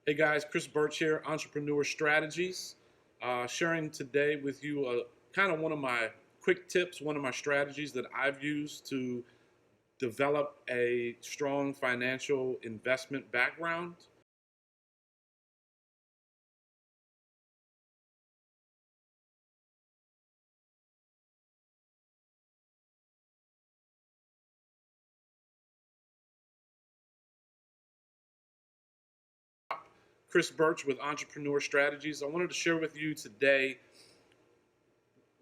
Hey guys, Chris Birch here, Entrepreneur Strategies. Sharing today with you kind of one of my quick tips, one of my strategies that I've used to develop a strong financial investment background. Chris Birch with Entrepreneur Strategies. I wanted to share with you today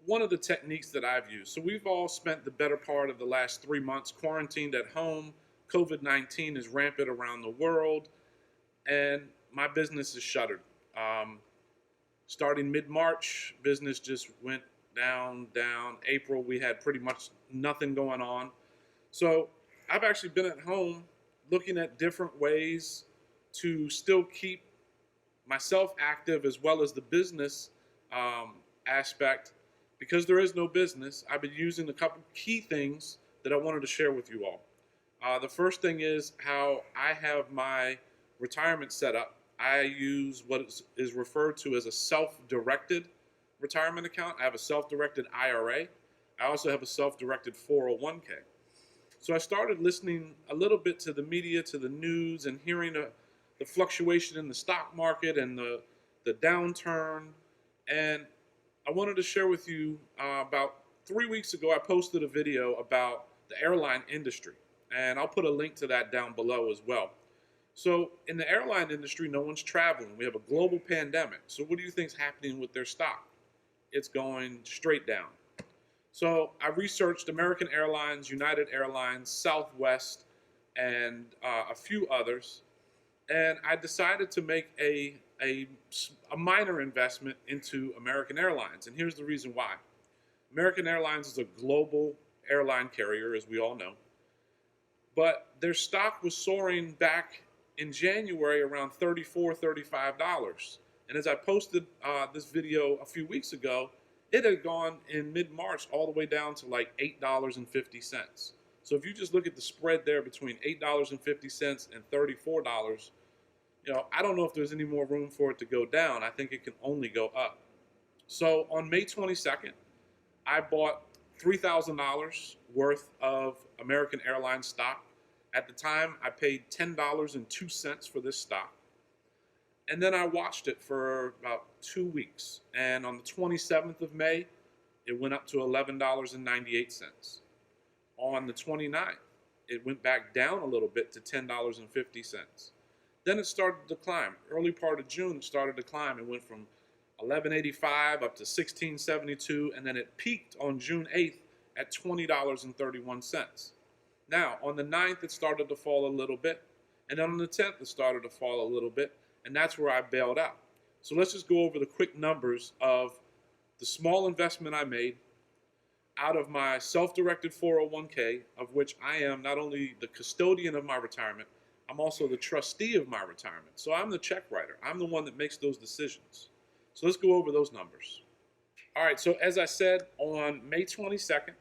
one of the techniques that I've used. So, we've all spent the better part of the last 3 months quarantined at home. COVID 19 is rampant around the world, and my business is shuttered. Um, Starting mid March, business just went down, down. April, we had pretty much nothing going on. So I've actually been at home looking at different ways to still keep myself active as well as the business aspect. Because there is no business, I've been using a couple key things that I wanted to share with you all. The first thing is how I have my retirement set up. I use what is referred to as a self-directed retirement account. I have a self-directed IRA. I also have a self-directed 401k. So I started listening a little bit to the media, to the news, and hearing the fluctuation in the stock market and the downturn. And I wanted to share with you about 3 weeks ago, I posted a video about the airline industry. And I'll put a link to that down below as well. So, in the airline industry, no one's traveling. We have a global pandemic. So, what do you think is happening with their stock? It's going straight down. So, I researched American Airlines, United Airlines, Southwest, and a few others. And I decided to make a minor investment into American Airlines. And here's the reason why. American Airlines is a global airline carrier, as we all know. But their stock was soaring back in January around $34, $35. And as I posted this video a few weeks ago, it had gone in mid-March all the way down to like $8.50. So if you just look at the spread there between $8.50 and $34, I don't know if there's any more room for it to go down. I think it can only go up. So on May 22nd, I bought $3,000 worth of American Airlines stock. At the time, I paid $10.02 for this stock. And then I watched it for about 2 weeks. And on the 27th of May, it went up to $11.98. On the 29th, it went back down a little bit to $10.50. Then it started to climb. Early part of June, it started to climb. It went from 11.85 up to 16.72, and then it peaked on June 8th at $20.31. Now, on the 9th, it started to fall a little bit, and then on the 10th, it started to fall a little bit, and that's where I bailed out. So let's just go over the quick numbers of the small investment I made out of my self-directed 401k, of which I am not only the custodian of my retirement, I'm also the trustee of my retirement. So I'm the check writer. I'm the one that makes those decisions. So let's go over those numbers. All right, so as I said, on May 22nd,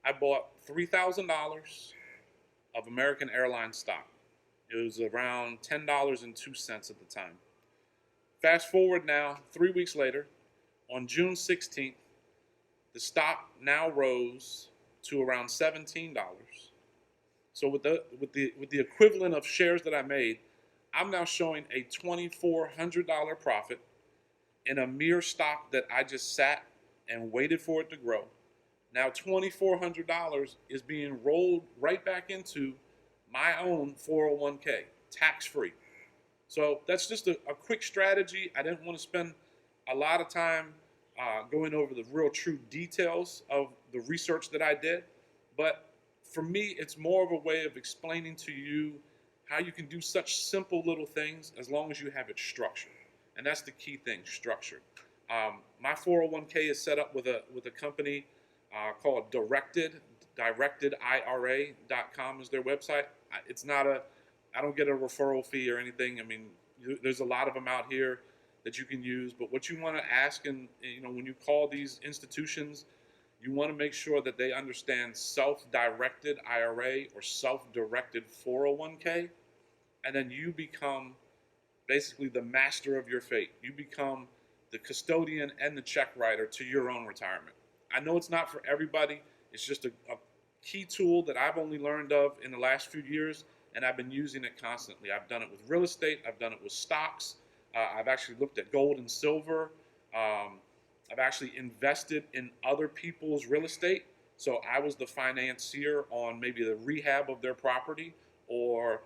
I bought $3,000 of American Airlines stock. It was around $10.02 at the time. Fast forward now, 3 weeks later, on June 16th, the stock now rose to around $17. So with the equivalent of shares that I made, I'm now showing a $2,400 profit in a mere stock that I just sat and waited for it to grow. Now $2,400 is being rolled right back into my own 401k, tax free. So that's just a quick strategy. I didn't want to spend a lot of time going over the real true details of the research that I did. But for me, it's more of a way of explaining to you how you can do such simple little things as long as you have it structured. And that's the key thing, structured. My 401k is set up with a company called directedira.com is their website. It's not I don't get a referral fee or anything. I mean, there's a lot of them out here that you can use. But what you want to ask, and when you call these institutions, you want to make sure that they understand self-directed IRA or self-directed 401k, and then you become basically the master of your fate. You become the custodian and the check writer to your own retirement. I know it's not for everybody. It's just a key tool that I've only learned of in the last few years, and I've been using it constantly. I've done it with real estate. I've done it with stocks. I've actually looked at gold and silver. I've actually invested in other people's real estate. So I was the financier on maybe the rehab of their property, or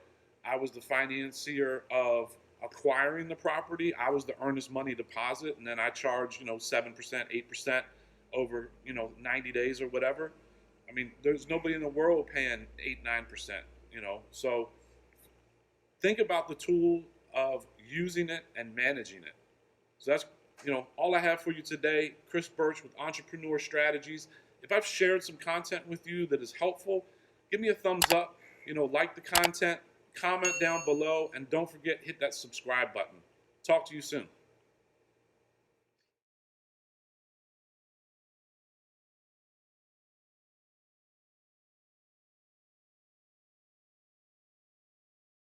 I was the financier of acquiring the property. I was the earnest money deposit, and then I charged 7%, 8% over 90 days or whatever. I mean, there's nobody in the world paying 8, 9%. So think about the tool of using it and managing it. So that's all I have for you today. Chris Birch with Entrepreneur Strategies. If I've shared some content with you that is helpful, give me a thumbs up. Like the content, comment down below, and don't forget, hit that subscribe button. Talk to you soon.